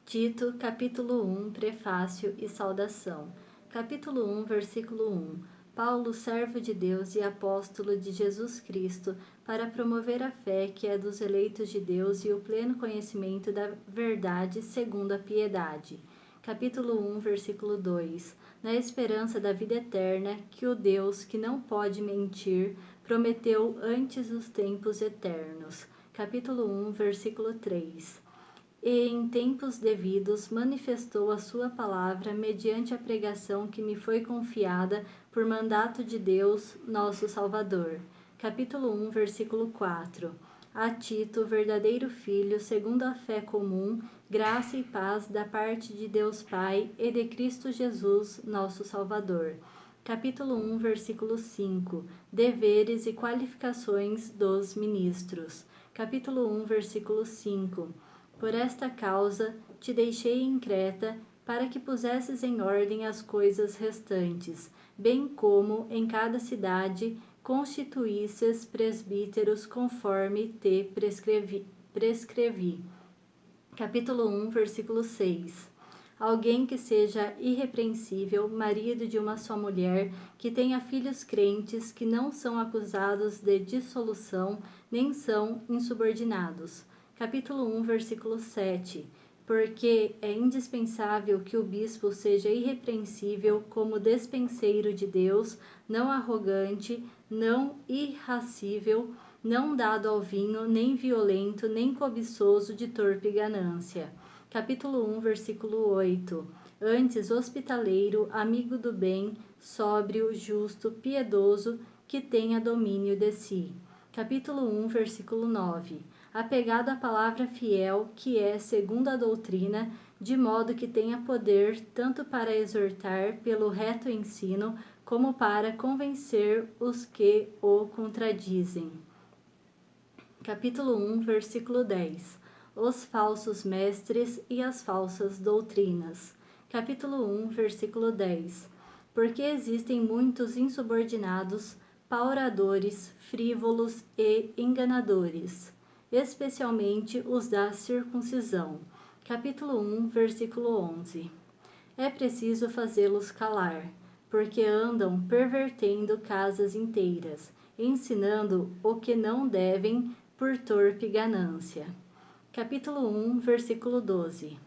Tito, capítulo 1, prefácio e saudação. Capítulo 1, versículo 1. Paulo, servo de Deus e apóstolo de Jesus Cristo, para promover a fé que é dos eleitos de Deus e o pleno conhecimento da verdade segundo a piedade. Capítulo 1, versículo 2. Na esperança da vida eterna, que o Deus, que não pode mentir, prometeu antes dos tempos eternos. Capítulo 1, versículo 3. E em tempos devidos manifestou a sua palavra mediante a pregação que me foi confiada por mandato de Deus, nosso Salvador. Capítulo 1, versículo 4. A Tito, verdadeiro filho, segundo a fé comum, graça e paz da parte de Deus Pai e de Cristo Jesus, nosso Salvador. Capítulo 1, versículo 5. Deveres e qualificações dos ministros. Capítulo 1, versículo 5. Por esta causa te deixei em Creta, para que pusesses em ordem as coisas restantes, bem como em cada cidade constituísses presbíteros conforme te prescrevi. Capítulo 1, versículo 6. Alguém que seja irrepreensível, marido de uma só mulher, que tenha filhos crentes, que não são acusados de dissolução, nem são insubordinados. Capítulo 1, versículo 7. Porque é indispensável que o bispo seja irrepreensível como despenseiro de Deus, não arrogante, não irracível, não dado ao vinho, nem violento, nem cobiçoso de torpe ganância. Capítulo 1, versículo 8. Antes hospitaleiro, amigo do bem, sóbrio, justo, piedoso, que tenha domínio de si. Capítulo 1, versículo 9. Apegado à palavra fiel, que é segundo a doutrina, de modo que tenha poder tanto para exortar pelo reto ensino, como para convencer os que o contradizem. Capítulo 1, versículo 10. Os falsos mestres e as falsas doutrinas. Capítulo 1, versículo 10. Porque existem muitos insubordinados, pauradores, frívolos e enganadores, especialmente os da circuncisão. Capítulo 1, versículo 11. É preciso fazê-los calar, porque andam pervertendo casas inteiras, ensinando o que não devem por torpe ganância. Capítulo 1, versículo 12.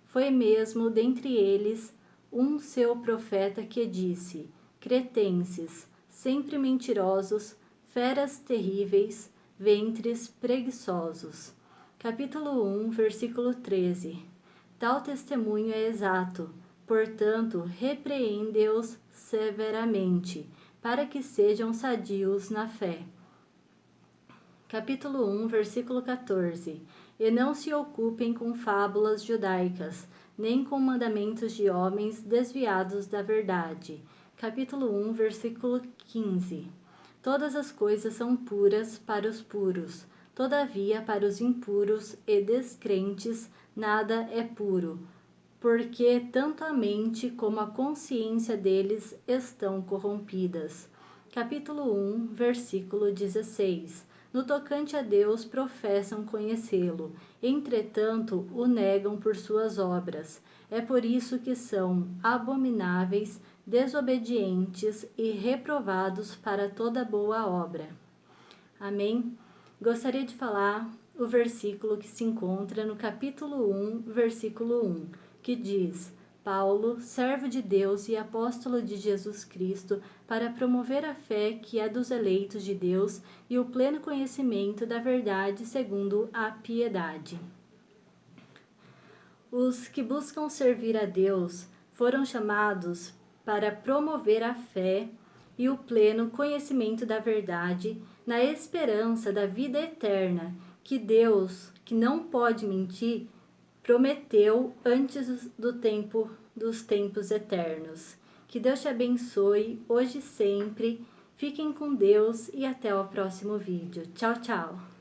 Foi mesmo dentre eles um seu profeta que disse: cretenses, sempre mentirosos, feras terríveis, ventres preguiçosos. Capítulo 1, versículo 13. Tal testemunho é exato, portanto, repreende-os severamente, para que sejam sadios na fé. Capítulo 1, versículo 14. E não se ocupem com fábulas judaicas, nem com mandamentos de homens desviados da verdade. Capítulo 1, versículo 15. Todas as coisas são puras para os puros, todavia para os impuros e descrentes nada é puro, porque tanto a mente como a consciência deles estão corrompidas. Capítulo 1, versículo 16. No tocante a Deus professam conhecê-lo, entretanto o negam por suas obras. É por isso que são abomináveis, desobedientes e reprovados para toda boa obra. Amém? Gostaria de falar o versículo que se encontra no capítulo 1, versículo 1, que diz: Paulo, servo de Deus e apóstolo de Jesus Cristo, para promover a fé que é dos eleitos de Deus e o pleno conhecimento da verdade segundo a piedade. Os que buscam servir a Deus foram chamados para promover a fé e o pleno conhecimento da verdade na esperança da vida eterna que Deus, que não pode mentir, prometeu antes dos tempos eternos. Que Deus te abençoe hoje e sempre. Fiquem com Deus e até o próximo vídeo. Tchau, tchau!